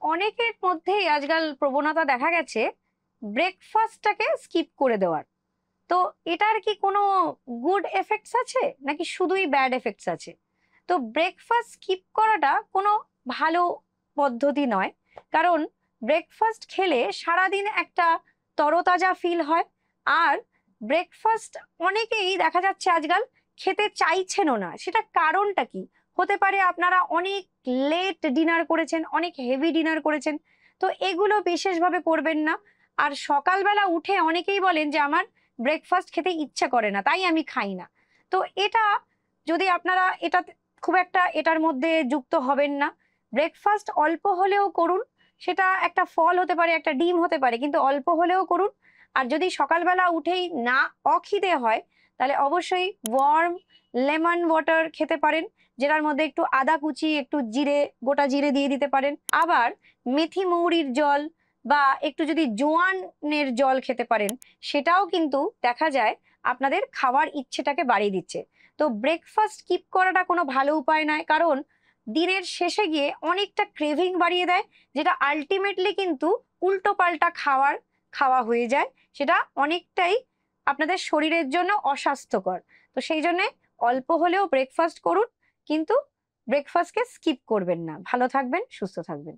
অনেকের মধ্যেই আজকাল প্রবণতা দেখা গেছে ব্রেকফাস্টটাকে স্কিপ করে দেওয়ার। তো এটার কি কোনো গুড এফেক্টস আছে নাকি শুধুই ব্যাড এফেক্টস আছে? তো ব্রেকফাস্ট স্কিপ করাটা কোনো ভালো পদ্ধতি নয়। কারণ ব্রেকফাস্ট খেলে সারাদিন একটা তরতাজা ফিল হয়। আর ব্রেকফাস্ট অনেকেই দেখা যাচ্ছে আজকাল খেতে চাইছেনও না, সেটা কারণটা কি হতে পারে? আপনারা অনেক লেট ডিনার করেছেন, অনেক হেভি ডিনার করেছেন, তো এগুলো বিশেষভাবে করবেন না। আর সকালবেলা উঠে অনেকেই বলেন যে আমার ব্রেকফাস্ট খেতে ইচ্ছা করে না, তাই আমি খাই না। তো এটা যদি আপনারা এটা খুব একটা এটার মধ্যে যুক্ত হবেন না। ব্রেকফাস্ট অল্প হলেও করুন, সেটা একটা ফল হতে পারে, একটা ডিম হতে পারে, কিন্তু অল্প হলেও করুন। আর যদি সকালবেলা উঠেই না অখিদে হয়, তাহলে অবশ্যই ওয়ার্ম লেমন ওয়াটার খেতে পারেন, যেটার মধ্যে একটু আদা কুচি, একটু জিরে, গোটা জিরে দিয়ে দিতে পারেন। আবার মেথি মৌরির জল বা একটু যদি জোয়ানের জল খেতে পারেন, সেটাও কিন্তু দেখা যায় আপনাদের খাওয়ার ইচ্ছেটাকে বাড়িয়ে দিচ্ছে। তো ব্রেকফাস্ট স্কিপ করাটা কোনো ভালো উপায় নয়, কারণ দিনের শেষে গিয়ে অনেকটা ক্রেভিং বাড়িয়ে দেয়, যেটা আলটিমেটলি কিন্তু উল্টো পাল্টা খাওয়া হয়ে যায়। সেটা অনেকটাই আপনাদের শরীরের জন্য অস্বাস্থ্যকর। তো সেই জন্য অল্প হলেও ব্রেকফাস্ট করুন, কিন্তু ব্রেকফাস্টকে স্কিপ করবেন না। ভালো থাকবেন, সুস্থ থাকবেন।